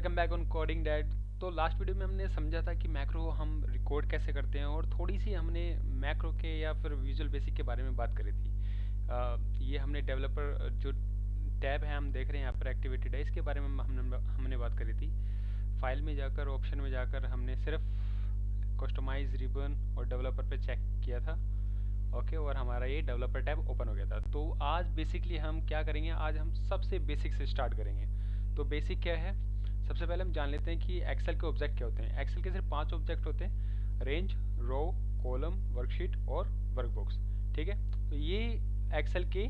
Welcome back on coding dad. तो last video में हमने समझा था कि मैक्रो हम रिकॉर्ड कैसे करते हैं और थोड़ी सी हमने मैक्रो के या फिर विजुअल बेसिक के बारे में बात करी थी। ये हमने डेवलपर जो टैब है हम देख रहे हैं यहाँ पर एक्टिवेटेड है, इसके बारे में हमने बात करी थी। फाइल में जाकर ऑप्शन में जाकर हमने सिर्फ कस्टमाइज रिबन और डेवलपर पे चेक किया था। ओके और हमारा ये डेवलपर टैब ओपन हो गया था। तो आज बेसिकली हम क्या करेंगे, आज हम सबसे बेसिक से स्टार्ट करेंगे। तो बेसिक क्या है, सबसे पहले हम जान लेते हैं कि एक्सेल के ऑब्जेक्ट क्या होते हैं। एक्सेल के सिर्फ 5 ऑब्जेक्ट होते हैं, रेंज, रो, कॉलम, वर्कशीट और वर्कबॉक्स। ठीक है, तो ये एक्सेल के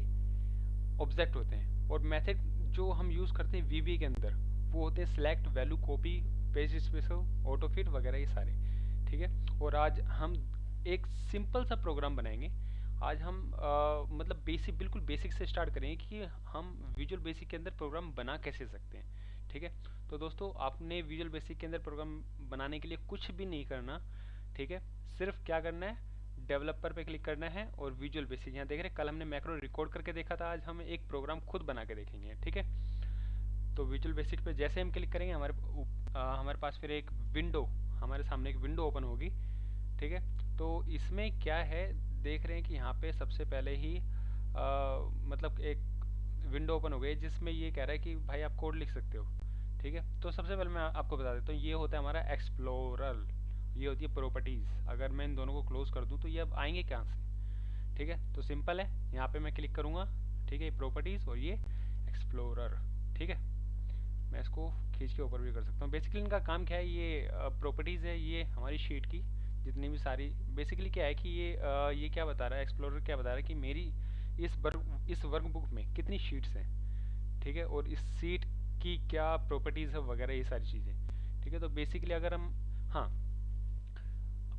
ऑब्जेक्ट होते हैं। और मेथड जो हम यूज़ करते हैं वीबी के अंदर वो होते हैं select, value, copy, page special, auto fit वगैरह ये सारे। ठीक है, और आज हम एक सिंपल सा प्रोग्राम बनाएंगे। आज हम मतलब बेसिक, बिल्कुल बेसिक से स्टार्ट करेंगे कि हम विजुअल बेसिक के अंदर प्रोग्राम बना कैसे सकते हैं। ठीक है, तो दोस्तों आपने विजुअल बेसिक के अंदर प्रोग्राम बनाने के लिए कुछ भी नहीं करना। ठीक है, सिर्फ क्या करना है, डेवलपर पे क्लिक करना है और विजुअल बेसिक यहाँ देख रहे हैं। कल हमने मैक्रो रिकॉर्ड करके देखा था, आज हम एक प्रोग्राम खुद बना के देखेंगे। ठीक है, तो विजुअल बेसिक पे जैसे हम क्लिक करेंगे हमारे पास फिर एक विंडो, हमारे सामने एक विंडो ओपन होगी। ठीक है, तो इसमें क्या है, देख रहे हैं कि यहाँ पे सबसे पहले ही मतलब एक विंडो ओपन हो गई जिसमें ये कह रहा है कि भाई आप कोड लिख सकते हो। ठीक है, तो सबसे पहले मैं आपको बता देता हूँ, ये होता है हमारा एक्सप्लोरर, ये होती है प्रॉपर्टीज़। अगर मैं इन दोनों को क्लोज कर दूँ तो ये अब आएंगे कहाँ से। ठीक है, तो सिंपल है, यहाँ पे मैं क्लिक करूँगा। ठीक है, प्रॉपर्टीज़ और ये एक्सप्लोरर। ठीक है, मैं इसको खींच के ऊपर भी कर सकता हूँ। बेसिकली इनका काम क्या है, ये प्रॉपर्टीज़ है, ये हमारी शीट की जितनी भी सारी, बेसिकली क्या है कि ये क्या बता रहा है, एक्सप्लोरर क्या बता रहा है कि मेरी इस वर्कबुक में कितनी शीट्स हैं। ठीक है, और इस सीट की क्या प्रॉपर्टीज़ है वगैरह ये सारी चीज़ें। ठीक है, तो बेसिकली अगर हम, हाँ,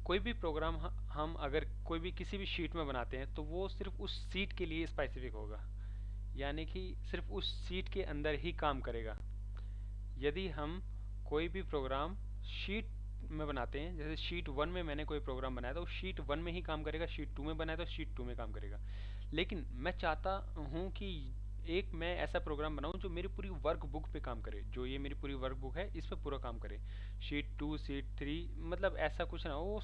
कोई भी प्रोग्राम हम अगर कोई भी किसी भी शीट में बनाते हैं तो वो सिर्फ उस सीट के लिए स्पेसिफिक होगा, यानी कि सिर्फ उस सीट के अंदर ही काम करेगा। यदि हम कोई भी प्रोग्राम शीट में बनाते हैं, जैसे शीट 1 में मैंने कोई प्रोग्राम बनाया तो शीट 1 में ही काम करेगा, शीट 2 में बनाया तो शीट 2 में काम करेगा। लेकिन मैं चाहता हूँ कि एक मैं ऐसा प्रोग्राम बनाऊँ जो मेरी पूरी वर्क बुक पे काम करे, जो ये मेरी पूरी वर्क बुक है इस पे पूरा काम करे। शीट 2, शीट 3, मतलब ऐसा कुछ ना हो,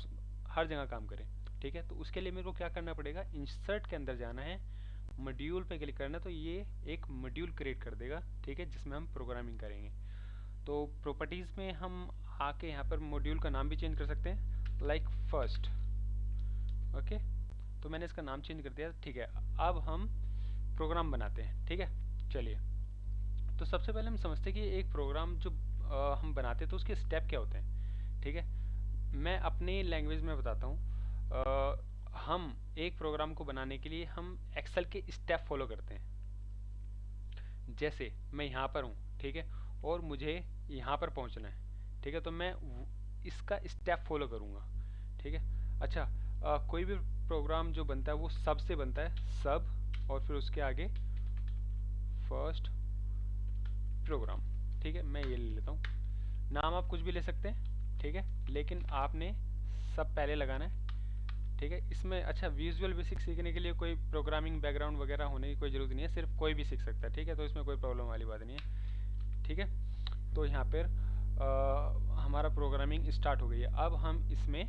हर जगह काम करे। ठीक है, तो उसके लिए मेरे को क्या करना पड़ेगा, इंसर्ट के अंदर जाना है, मॉड्यूल पे क्लिक करना है, तो ये एक मॉड्यूल क्रिएट कर देगा। ठीक है, जिसमें हम प्रोग्रामिंग करेंगे। तो प्रॉपर्टीज़ में हम आके यहाँ पर मॉड्यूल का नाम भी चेंज कर सकते हैं, लाइक फर्स्ट। ओके, तो मैंने इसका नाम चेंज कर दिया। ठीक है, अब हम प्रोग्राम बनाते हैं। ठीक है, चलिए, तो सबसे पहले हम समझते हैं कि एक प्रोग्राम जो हम बनाते हैं तो उसके स्टेप क्या होते हैं। ठीक है, मैं अपनी लैंग्वेज में बताता हूँ। हम एक प्रोग्राम को बनाने के लिए हम एक्सेल के स्टेप फॉलो करते हैं। जैसे मैं यहाँ पर हूँ, ठीक है, और मुझे यहाँ पर पहुँचना है। ठीक है, तो मैं इसका स्टेप फॉलो करूँगा। ठीक है, अच्छा, कोई भी प्रोग्राम जो बनता है वो सब से बनता है, सब, और फिर उसके आगे फर्स्ट प्रोग्राम। ठीक है, मैं ये ले लेता हूँ, नाम आप कुछ भी ले सकते हैं। ठीक है, लेकिन आपने सब पहले लगाना है। ठीक है, इसमें अच्छा, विजुअल बेसिक सीखने के लिए कोई प्रोग्रामिंग बैकग्राउंड वगैरह होने की कोई ज़रूरत नहीं है, सिर्फ कोई भी सीख सकता है। ठीक है, तो इसमें कोई प्रॉब्लम वाली बात नहीं है। ठीक है, तो यहाँ पर हमारा प्रोग्रामिंग स्टार्ट हो गई है। अब हम इसमें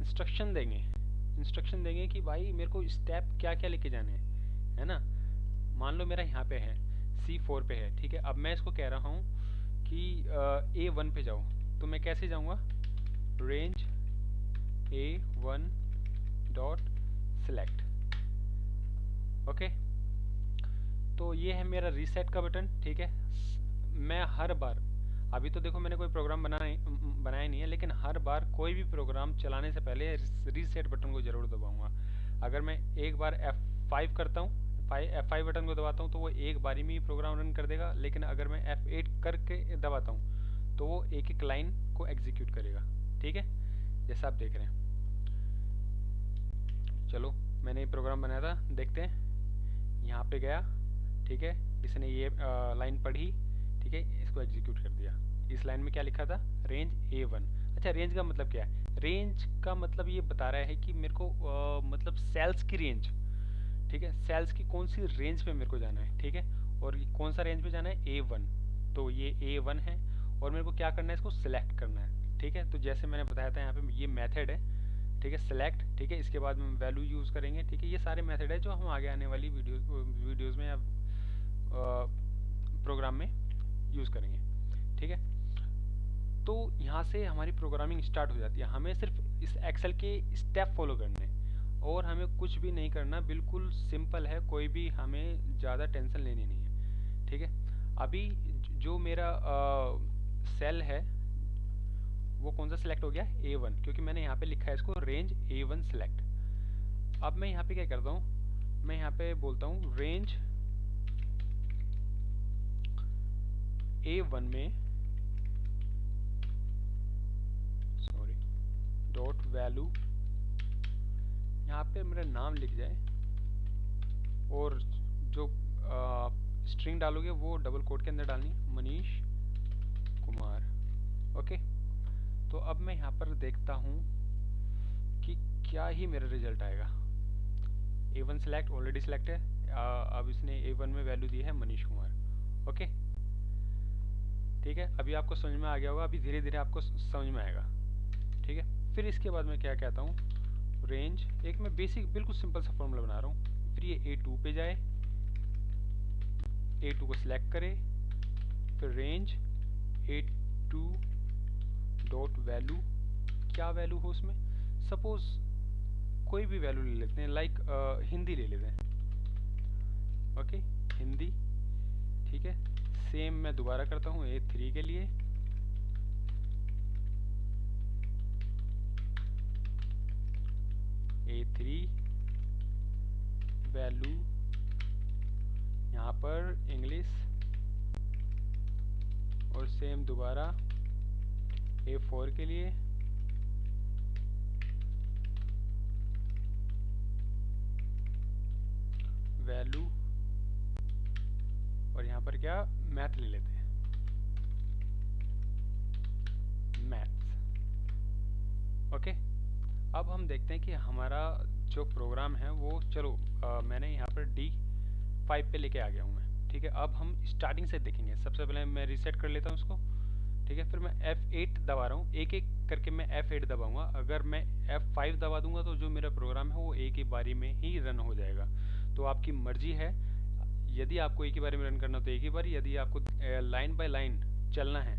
इंस्ट्रक्शन देंगे कि भाई मेरे को स्टेप क्या क्या लेके जाने हैं, है ना। मान लो मेरा यहाँ पे है, C4 पे है। ठीक है, अब मैं इसको कह रहा हूँ कि A1 पे जाओ, तो मैं कैसे जाऊँगा, range A1 dot select. Okay, तो ये है मेरा रीसेट का बटन। ठीक है, मैं हर बार, अभी तो देखो मैंने कोई प्रोग्राम बनाया नहीं है, लेकिन हर बार कोई भी प्रोग्राम चलाने से पहले रीसेट बटन को ज़रूर दबाऊंगा। अगर मैं एक बार F5 करता हूँ, F5 बटन को दबाता हूँ तो वो एक बारी में ही प्रोग्राम रन कर देगा, लेकिन अगर मैं F8 करके दबाता हूँ तो वो एक एक लाइन को एग्जीक्यूट करेगा। ठीक है, जैसा आप देख रहे हैं। चलो, मैंने प्रोग्राम बनाया था, देखते हैं। यहाँ पे गया, ठीक है, इसने ये लाइन पढ़ी, ठीक है, इसको एग्जीक्यूट कर दिया। इस लाइन में क्या लिखा था, रेंज A1। अच्छा, रेंज का मतलब क्या है, रेंज का मतलब ये बता रहा है कि मेरे को मतलब सेल्स की रेंज। ठीक है, सेल्स की कौन सी रेंज पे मेरे को जाना है। ठीक है, और कौन सा रेंज पे जाना है, A1, तो ये A1 है। और मेरे को क्या करना है, इसको सिलेक्ट करना है। ठीक है, तो जैसे मैंने बताया था यहाँ पे ये मेथड है, ठीक है, सिलेक्ट। ठीक है, इसके बाद में वैल्यू यूज़ करेंगे। ठीक है, ये सारे मेथड है जो हम आगे आने वाली वीडियोज़ में या प्रोग्राम में यूज़ करेंगे। ठीक है, तो यहाँ से हमारी प्रोग्रामिंग स्टार्ट हो जाती है। हमें सिर्फ इस एक्सेल के स्टेप फॉलो करने और हमें कुछ भी नहीं करना, बिल्कुल सिंपल है, कोई भी हमें ज़्यादा टेंशन लेनी नहीं है। ठीक है, अभी जो मेरा सेल है वो कौन सा सिलेक्ट हो गया, A1, क्योंकि मैंने यहाँ पे लिखा है इसको रेंज A1 सिलेक्ट। अब मैं यहाँ पे क्या करता हूँ, मैं यहाँ पे बोलता हूँ रेंज A1 में डॉट वैल्यू, यहाँ पे मेरा नाम लिख जाए और जो स्ट्रिंग डालोगे वो डबल कोट के अंदर डालनी, मनीष कुमार। ओके, तो अब मैं यहाँ पर देखता हूँ कि क्या ही मेरा रिजल्ट आएगा। A1 सिलेक्ट ऑलरेडी सिलेक्ट है, अब इसने A1 में वैल्यू दी है मनीष कुमार। ओके, ठीक है, अभी आपको समझ में आ गया होगा, अभी धीरे धीरे आपको समझ में आएगा। ठीक है, फिर इसके बाद मैं क्या कहता हूँ, रेंज, एक मैं बेसिक बिल्कुल सिंपल सा फॉर्मूला बना रहा हूँ। फिर ये A2 पे जाए, A2 को सिलेक्ट करे, फिर रेंज A2 डॉट वैल्यू, क्या वैल्यू हो उसमें, सपोज कोई भी वैल्यू ले लेते हैं, लाइक हिंदी ले लेते हैं। ओके, हिंदी। ठीक है, सेम मैं दोबारा करता हूँ A3 के लिए, A3 वैल्यू यहाँ पर इंग्लिश, और सेम दोबारा A4 के लिए वैल्यू, और यहाँ पर क्या मैथ ले लेते हैं, मैथ्स। ओके, अब हम देखते हैं कि हमारा जो प्रोग्राम है वो, चलो मैंने यहाँ पर D5 पे लेके आ गया हूँ मैं। ठीक है, अब हम स्टार्टिंग से देखेंगे। सबसे पहले मैं रीसेट कर लेता हूँ उसको। ठीक है, फिर मैं F8 दबा रहा हूँ, एक एक करके मैं F8 दबाऊंगा। अगर मैं F5 दबा दूंगा तो जो मेरा प्रोग्राम है वो एक ही बारी में ही रन हो जाएगा। तो आपकी मर्जी है, यदि आपको एक ही बारी में रन करना तो एक ही बारी, यदि आपको लाइन बाय लाइन चलना है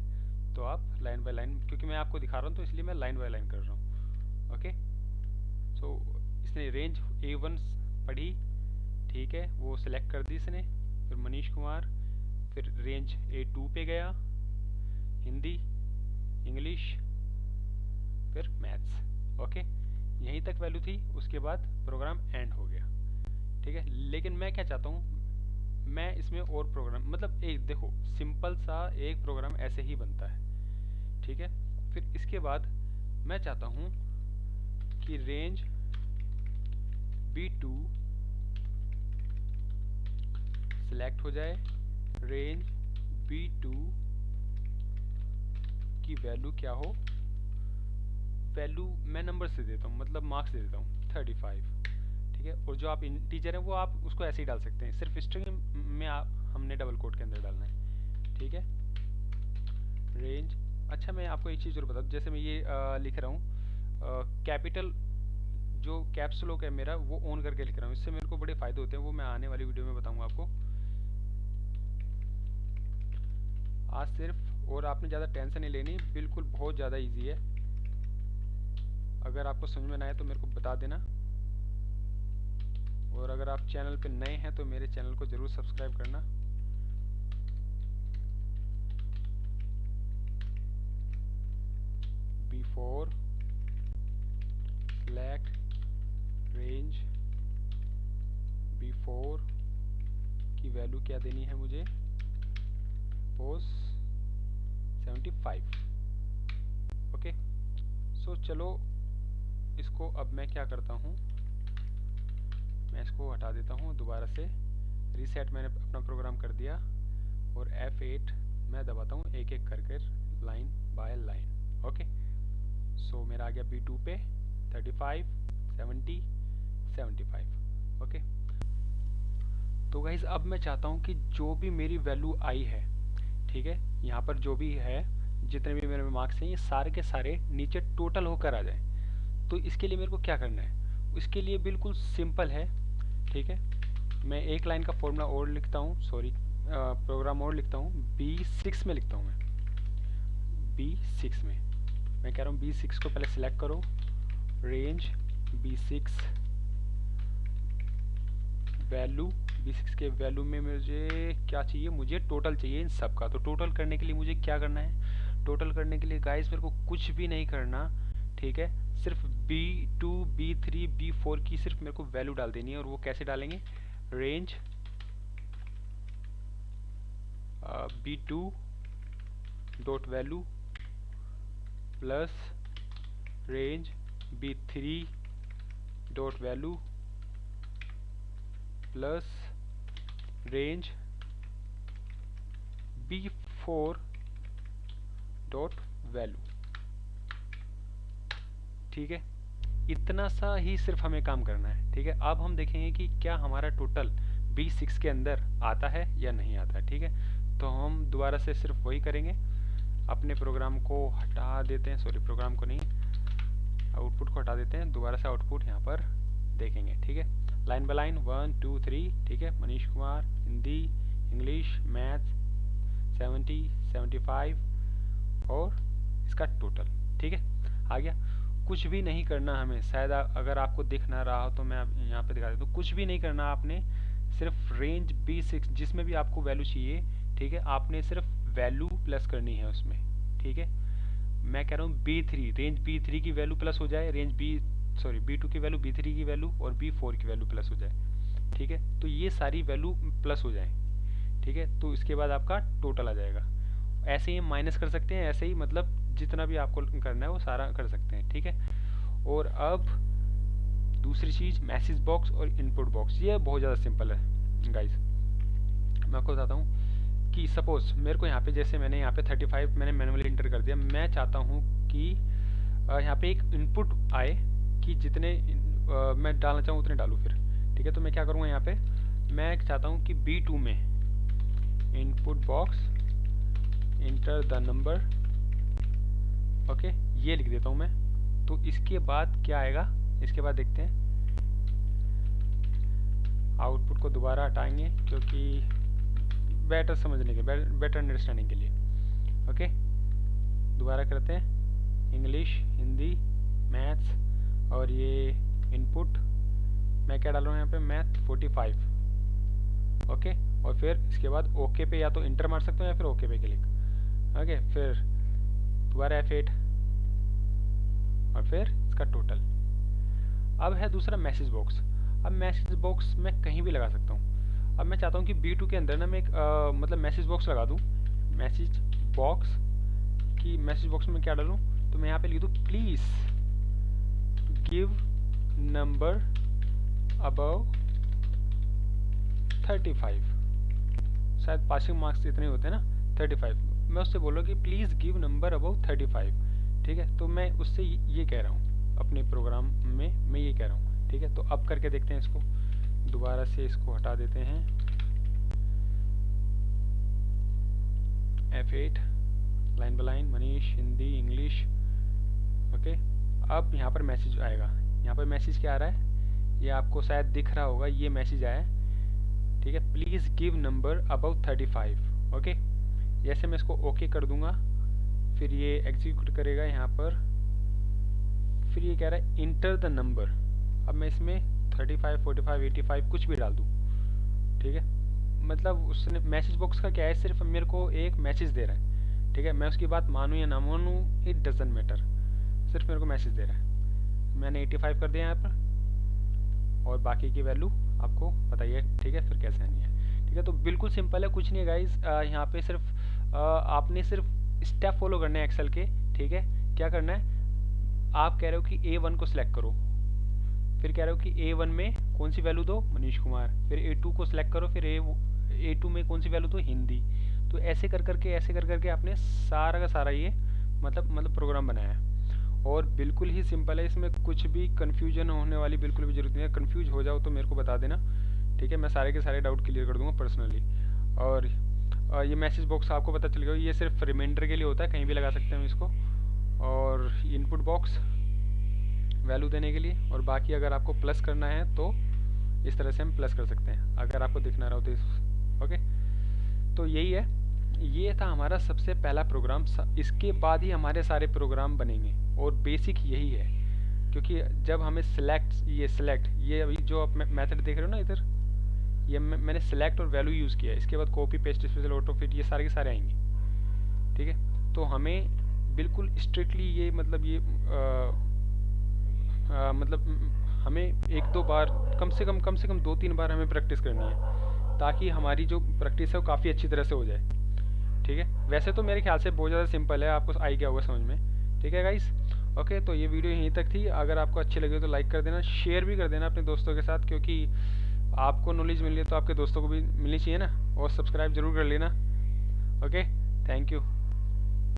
तो आप लाइन बाय लाइन, क्योंकि मैं आपको दिखा रहा हूँ तो इसलिए मैं लाइन बाय लाइन कर रहा हूँ। ओके, सो इसने रेंज A1 पढ़ी, ठीक है, वो सिलेक्ट कर दी इसने। फिर मनीष कुमार, फिर रेंज A2 पे गया, हिंदी, इंग्लिश, फिर मैथ्स। ओके, यहीं तक वैल्यू थी, उसके बाद प्रोग्राम एंड हो गया। ठीक है, लेकिन मैं क्या चाहता हूँ, मैं इसमें और प्रोग्राम, मतलब एक देखो सिंपल सा एक प्रोग्राम ऐसे ही बनता है। ठीक है, फिर इसके बाद मैं चाहता हूँ कि रेंज B2 सिलेक्ट हो जाए, रेंज B2 की वैल्यू क्या हो, वैल्यू मैं नंबर से देता हूँ, मतलब मार्क्स दे देता हूँ 35। ठीक है, और जो आप इंटीजर है वो आप उसको ऐसे ही डाल सकते हैं, सिर्फ स्ट्रिंग में आप हमने डबल कोट के अंदर डालना है। ठीक है, रेंज, अच्छा मैं आपको एक चीज़ और बता दूँ, जैसे मैं ये लिख रहा हूँ कैपिटल, जो कैप्स लॉक है मेरा वो ऑन करके लिख रहा हूँ, इससे मेरे को बड़े फ़ायदे होते हैं, वो मैं आने वाली वीडियो में बताऊँगा आपको। आज सिर्फ, और आपने ज़्यादा टेंशन नहीं लेनी, बिल्कुल बहुत ज़्यादा इजी है। अगर आपको समझ में ना आए तो मेरे को बता देना, और अगर आप चैनल पे नए हैं तो मेरे चैनल को ज़रूर सब्सक्राइब करना। B4 select range B4 की वैल्यू क्या देनी है मुझे, सपोज 75। ओके, सो चलो इसको अब मैं क्या करता हूँ, मैं इसको हटा देता हूँ, दोबारा से रीसेट मैंने अपना प्रोग्राम कर दिया, और F8 मैं दबाता हूँ एक एक करके लाइन बाय लाइन। ओके, सो मेरा आ गया B2 पे 35, 70, 75। ओके, तो गाइज अब मैं चाहता हूँ कि जो भी मेरी वैल्यू आई है, ठीक है, यहाँ पर जो भी है जितने भी मेरे मार्क्स हैं ये सारे के सारे नीचे टोटल होकर आ जाए। तो इसके लिए मेरे को क्या करना है, उसके लिए बिल्कुल सिंपल है। ठीक है, मैं एक लाइन का फॉर्मूला और लिखता हूँ, सॉरी प्रोग्राम और लिखता हूँ, B6 में लिखता हूँ मैं। B6 में मैं कह रहा हूँ B6 को पहले सिलेक्ट करो, रेंज B6 वैल्यू, B6 के वैल्यू में मुझे क्या चाहिए, मुझे टोटल चाहिए इन सब का। तो टोटल करने के लिए मुझे क्या करना है, टोटल करने के लिए गाइस मेरे को कुछ भी नहीं करना। ठीक है, सिर्फ B2 B3 B4 की सिर्फ मेरे को वैल्यू डाल देनी है। और वो कैसे डालेंगे, range B2 dot value plus range B3 dot value plus range B4 dot value. ठीक है, इतना सा ही सिर्फ हमें काम करना है। ठीक है, अब हम देखेंगे कि क्या हमारा टोटल B6 के अंदर आता है या नहीं आता है। ठीक है, तो हम दोबारा से सिर्फ वही करेंगे, अपने प्रोग्राम को हटा देते हैं, सॉरी प्रोग्राम को नहीं, आउटपुट को हटा देते हैं, दोबारा से आउटपुट यहाँ पर देखेंगे। ठीक है, लाइन बाय लाइन 1 2 3। ठीक है, मनीष कुमार हिंदी इंग्लिश मैथ 70 75 और इसका टोटल। ठीक है, आ गया। कुछ भी नहीं करना हमें, शायद अगर आपको दिख ना रहा हो तो मैं यहाँ पे दिखा देता हूँ। कुछ भी नहीं करना आपने, सिर्फ रेंज B6 जिसमें भी आपको वैल्यू चाहिए, ठीक है, आपने सिर्फ वैल्यू प्लस करनी है उसमें। ठीक है, मैं कह रहा हूँ B3, रेंज B3 की वैल्यू प्लस हो जाए, रेंज B2 की वैल्यू B3 की वैल्यू और B4 की वैल्यू प्लस हो जाए। ठीक है, तो ये सारी वैल्यू प्लस हो जाए। ठीक है, तो इसके बाद आपका टोटल आ जाएगा। ऐसे ही माइनस कर सकते हैं, ऐसे ही मतलब जितना भी आपको करना है वो सारा कर सकते हैं। ठीक है, और अब दूसरी चीज़ मैसेज बॉक्स और इनपुट बॉक्स, ये बहुत ज़्यादा सिंपल है गाइस। मैं आपको बताता हूँ कि सपोज मेरे को यहाँ पे, जैसे मैंने यहाँ पे 35 मैंने मैनुअली इंटर कर दिया, मैं चाहता हूँ कि यहाँ पे एक इनपुट आए कि जितने मैं डालना चाहूँ उतने डालूँ फिर। ठीक है, तो मैं क्या करूँगा, यहाँ पे मैं चाहता हूँ कि B2 में input box enter the number, okay, ये लिख देता हूँ मैं। तो इसके बाद क्या आएगा, इसके बाद देखते हैं, आउटपुट को दोबारा हटाएंगे क्योंकि बेटर समझने के, बेटर अंडरस्टैंडिंग के लिए। ओके, दोबारा करते हैं, इंग्लिश हिंदी मैथ्स और ये इनपुट मैं क्या डाल रहा हूँ यहाँ पे, मैथ 45। ओके, और फिर इसके बाद ओके पे या तो इंटर मार सकते हो या फिर ओके पे क्लिक। ओके, फिर दोबारा F8 और फिर इसका टोटल। अब है दूसरा मैसेज बॉक्स। अब मैसेज बॉक्स मैं कहीं भी लगा सकता हूँ। अब मैं चाहता हूँ कि B2 के अंदर ना मैं एक मतलब मैसेज बॉक्स लगा दूँ, मैसेज बॉक्स की मैसेज बॉक्स में क्या डालूँ, तो मैं यहाँ पे लिख दूँ प्लीज़ गिव नंबर अबव 35। शायद पासिंग मार्क्स इतने होते हैं ना, 35। मैं उससे बोल रहा हूँ कि प्लीज़ गिव नंबर अबव 35। ठीक है, तो मैं उससे ये कह रहा हूँ अपने प्रोग्राम में, मैं ये कह रहा हूँ। ठीक है, तो अब करके देखते हैं इसको, दोबारा से इसको हटा देते हैं, F8 line by line Manish Hindi English. Okay, अब यहाँ पर मैसेज आएगा। यहाँ पर मैसेज क्या आ रहा है, ये आपको शायद दिख रहा होगा, ये मैसेज आया है। ठीक है, please give number above 35। Okay, जैसे मैं इसको ओके कर दूंगा, फिर ये एग्जीक्यूट करेगा यहाँ पर, फिर ये कह रहा है इंटर द नंबर। अब मैं इसमें 35 45 85 कुछ भी डाल दूँ। ठीक है, मतलब उसने मैसेज बॉक्स का क्या है, सिर्फ मेरे को एक मैसेज दे रहा है। ठीक है, मैं उसकी बात मानूँ या ना मानूँ इट डजंट मैटर, सिर्फ मेरे को मैसेज दे रहा है। मैंने 85 कर दिया यहाँ पर, और बाकी की वैल्यू आपको बताइए। ठीक है, फिर कैसे आनी है। ठीक है, तो बिल्कुल सिंपल है, कुछ नहीं है गाइज। यहाँ पे सिर्फ आपने सिर्फ स्टेप फॉलो करने हैं एक्सेल के। ठीक है, क्या करना है, आप कह रहे हो कि A1 को सिलेक्ट करो, फिर कह रहे हो कि A1 में कौन सी वैल्यू दो, मनीष कुमार, फिर A2 को सिलेक्ट करो, फिर A2 में कौन सी वैल्यू दो, हिंदी। तो ऐसे कर करके आपने सारा का सारा ये मतलब प्रोग्राम बनाया है। और बिल्कुल ही सिंपल है, इसमें कुछ भी कन्फ्यूजन होने वाली बिल्कुल भी जरूरत नहीं है। कन्फ्यूज हो जाओ तो मेरे को बता देना। ठीक है, मैं सारे के सारे डाउट क्लियर कर दूंगा पर्सनली। और ये मैसेज बॉक्स आपको पता चल गया, ये सिर्फ रिमाइंडर के लिए होता है, कहीं भी लगा सकते हैं हम इसको। और इनपुट बॉक्स वैल्यू देने के लिए, और बाकी अगर आपको प्लस करना है तो इस तरह से हम प्लस कर सकते हैं, अगर आपको दिखना रहा हो तो ओके। तो यही है, ये था हमारा सबसे पहला प्रोग्राम। इसके बाद ही हमारे सारे प्रोग्राम बनेंगे, और बेसिक यही है, क्योंकि जब हमें सेलेक्ट ये अभी जो आप मेथड देख रहे हो ना इधर, ये मैंने सेलेक्ट और वैल्यू यूज़ किया है। इसके बाद copy paste special auto fit ये सारे के सारे आएंगे, ठीक है। तो हमें बिल्कुल स्ट्रिक्टली ये मतलब ये मतलब हमें एक दो बार कम से कम 2-3 बार हमें प्रैक्टिस करनी है, ताकि हमारी जो प्रैक्टिस है वो काफ़ी अच्छी तरह से हो जाए, ठीक है। वैसे तो मेरे ख्याल से बहुत ज़्यादा सिंपल है, आपको आ गया होगा समझ में, ठीक है गाइस। ओके, तो ये वीडियो यहीं तक थी। अगर आपको अच्छी लगे तो लाइक कर देना, शेयर भी कर देना अपने दोस्तों के साथ, क्योंकि आपको नॉलेज मिल रही है तो आपके दोस्तों को भी मिलनी चाहिए ना। और सब्सक्राइब जरूर कर लेना। Okay, thank you.